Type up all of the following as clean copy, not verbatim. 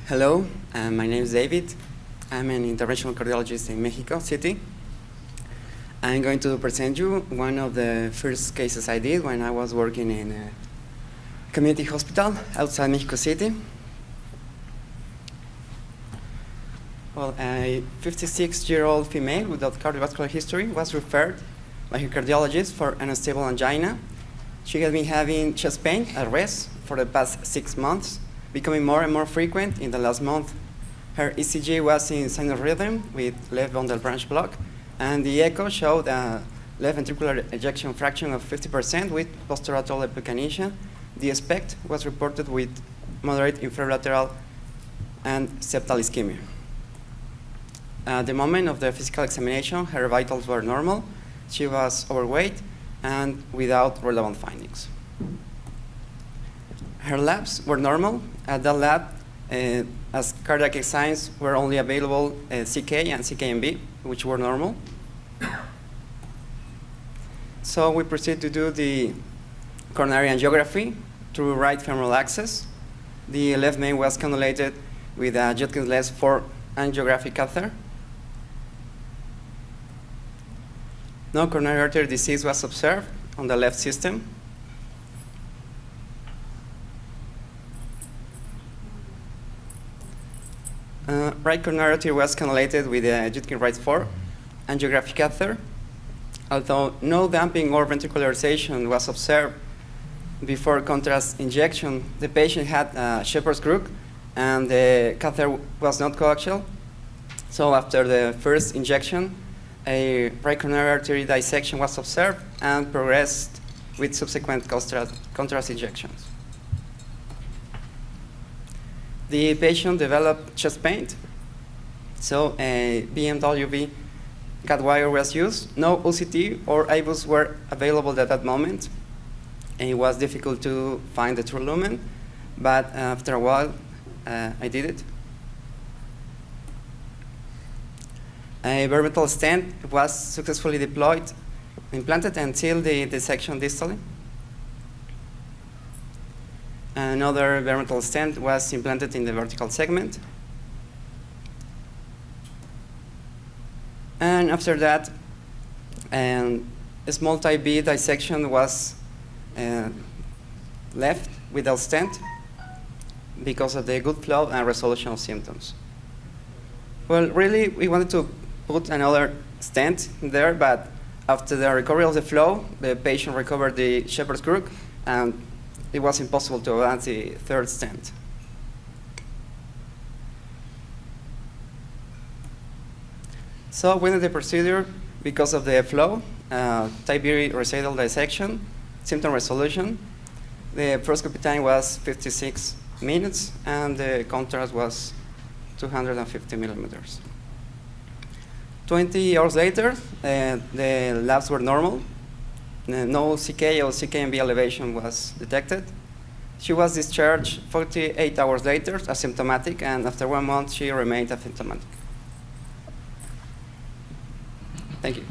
Hello, my name is David. I'm an interventional cardiologist in Mexico City. I'm going to present you one of the first cases I did when I was working in a community hospital outside Mexico City. Well, a 56-year-old female without cardiovascular history was referred by her cardiologist for unstable angina. She had been having chest pain at rest for the past 6 months, becoming more and more frequent in the last month. Her ECG was in sinus rhythm with left bundle branch block, and the echo showed a left ventricular ejection fraction of 50% with posterolateral epikinesia. The SPECT was reported with moderate infralateral and septal ischemia. At the moment of the physical examination, her vitals were normal. She was overweight and without relevant findings. Her labs were normal. At that lab, as cardiac signs were only available CK and CKMB, which were normal. So we proceed to do the coronary angiography through right femoral access. The left main was cannulated with a Judkins-less 4 angiographic catheter. No coronary artery disease was observed on the left system. Right coronary artery was cannulated with a Judkins-Rice 4 angiographic catheter. Although no damping or ventricularization was observed before contrast injection, the patient had a Shepherd's crook and the catheter was not coaxial. So after the first injection, a right coronary artery dissection was observed and progressed with subsequent contrast injections. The patient developed chest pain, so a BMWV guide wire was used. No OCT or IVUS were available at that moment, and it was difficult to find the true lumen, but after a while, I did it. A bare metal stent was successfully deployed, implanted until the dissection distally. Another bare metal stent was implanted in the vertical segment. And after that, a small type B dissection was left without stent because of the good flow and resolution of symptoms. Well, really, we wanted to put another stent there, but after the recovery of the flow, the patient recovered the Shepherd's crook, and it was impossible to advance the third stent. So we did the procedure because of the flow, type B residual dissection, symptom resolution. The fluoroscopy time was 56 minutes, and the contrast was 250 millimeters. 20 hours later, the labs were normal. No CK or CKMB elevation was detected. She was discharged 48 hours later, asymptomatic, and after 1 month, she remained asymptomatic. Thank you.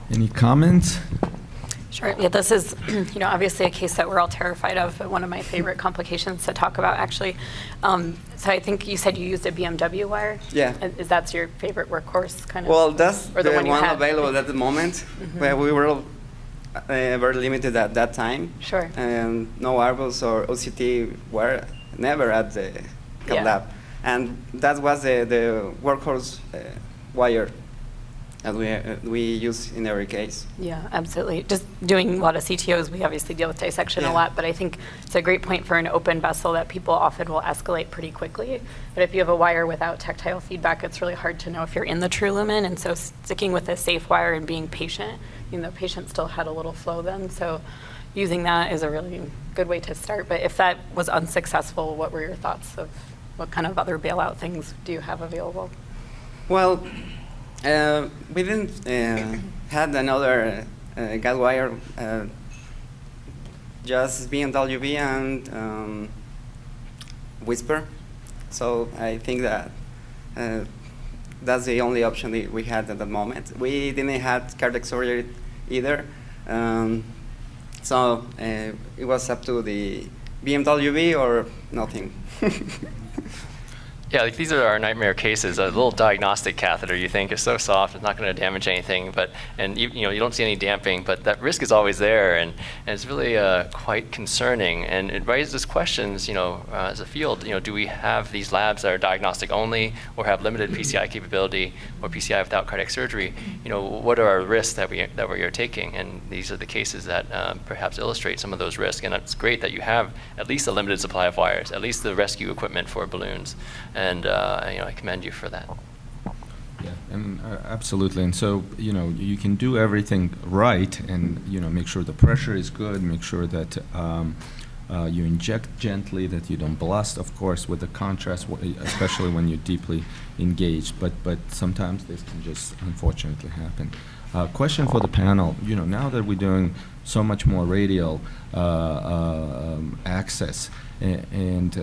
Any comments? Sure. Yeah, this is, obviously a case that we're all terrified of, but one of my favorite complications to talk about, actually. So I think you said you used a BMW wire. Yeah. Is that your favorite workhorse, kind of? Well, that's or the one available at the moment, where we were very limited at that time. Sure. And no ARBOS or OCT were never at the cath lab. And that was the workhorse wire that we use in every case. Yeah, absolutely. Just doing a lot of CTOs, we obviously deal with dissection a lot, but I think it's a great point for an open vessel that people often will escalate pretty quickly. But if you have a wire without tactile feedback, it's really hard to know if you're in the true lumen. And so sticking with a safe wire and being patient, the patient still had a little flow then. So using that is a really good way to start. But if that was unsuccessful, what were your thoughts of what kind of other bailout things do you have available? Well, we didn't had another guide wire, just BMWV and Whisper. So I think that that's the only option that we had at the moment. We didn't have cardiac surgery either. So it was up to the BMW or nothing. Yeah, like these are our nightmare cases. A little diagnostic catheter you think is so soft, it's not going to damage anything, and you don't see any damping, but that risk is always there, and it's really quite concerning. And it raises questions, as a field, do we have these labs that are diagnostic only, or have limited PCI capability, or PCI without cardiac surgery? What are our risks that we are taking? And these are the cases that perhaps illustrate some of those risks. And it's great that you have at least a limited supply of wires, at least the rescue equipment for balloons. And I commend you for that. Yeah, and absolutely. And so you can do everything right, and make sure the pressure is good, make sure that you inject gently, that you don't blast, of course, with the contrast, especially when you're deeply engaged. But sometimes this can just unfortunately happen. Question for the panel. Now that we're doing so much more radial access, and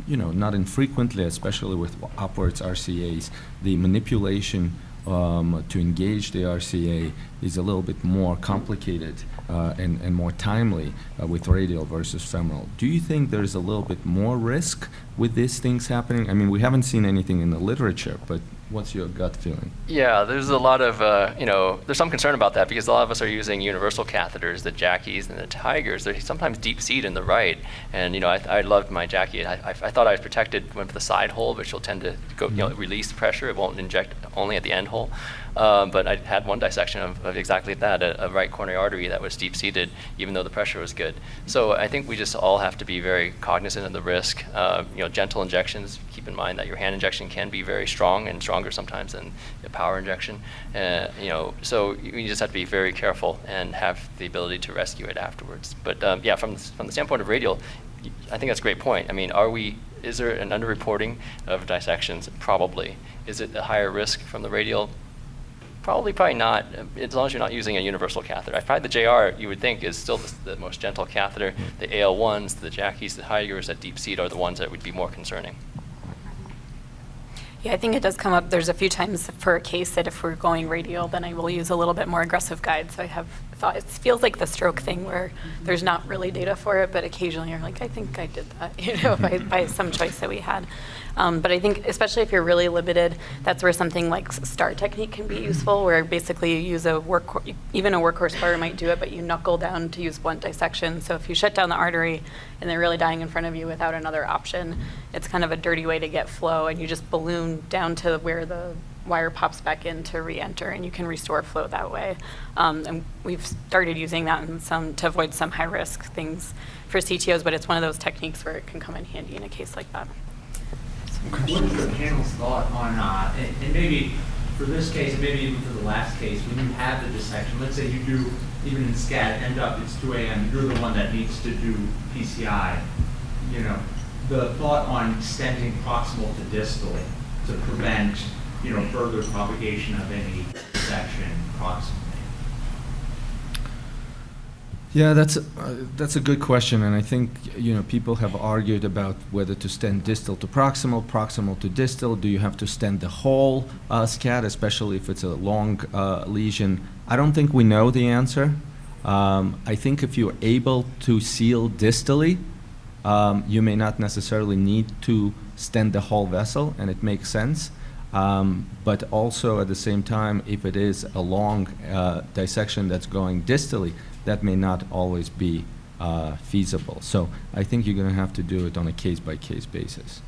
not infrequently, especially with upwards RCAs, the manipulation to engage the RCA is a little bit more complicated and more timely with radial versus femoral. Do you think there's a little bit more risk with these things happening? I mean, we haven't seen anything in the literature, but what's your gut feeling? Yeah, there's a lot of, there's some concern about that because a lot of us are using universal catheters, the Jackies and the Tigers. They sometimes deep seat in the right. And, I loved my Jackie. I thought I was protected with the side hole, which will tend to go, release pressure. It won't inject only at the end hole. But I had one dissection of exactly that, a right coronary artery that was deep-seated, even though the pressure was good. So I think we just all have to be very cognizant of the risk. Gentle injections, keep in mind that your hand injection can be very strong and stronger sometimes than a power injection. So you just have to be very careful and have the ability to rescue it afterwards. But yeah, from the standpoint of radial, I think that's a great point. I mean, is there an underreporting of dissections? Probably. Is it a higher risk from the radial? Probably not, as long as you're not using a universal catheter. Probably the JR, you would think, is still the most gentle catheter. The AL1s, the Jackies, the Tigers that deep seat are the ones that would be more concerning. Yeah, I think it does come up. There's a few times for a case that if we're going radial, then I will use a little bit more aggressive guide. So I have thought, it feels like the stroke thing where there's not really data for it, but occasionally you're like, I think I did that, by some choice that we had. But I think especially if you're really limited, that's where something like STAR technique can be useful, where basically you use even a workhorse bar might do it, but you knuckle down to use blunt dissection. So if you shut down the artery and they're really dying in front of you without another option, it's kind of a dirty way to get flow, and you just balloon down to where the wire pops back in to re-enter, and you can restore flow that way. And we've started using that to avoid some high-risk things for CTOs, but it's one of those techniques where it can come in handy in a case like that. What is the panel's thought on, and maybe for this case, and maybe even for the last case, when you have the dissection, let's say you do, even in SCAT, end up, it's 2 a.m., you're the one that needs to do PCI, the thought on stenting proximal to distal to prevent, further propagation of any dissection proximally. Yeah, that's a good question, and I think people have argued about whether to stent distal to proximal, proximal to distal. Do you have to stent the whole SCAT, especially if it's a long lesion? I don't think we know the answer. I think if you're able to seal distally, you may not necessarily need to stent the whole vessel, and it makes sense. But also at the same time, if it is a long dissection that's going distally, that may not always be feasible. So I think you're going to have to do it on a case-by-case basis.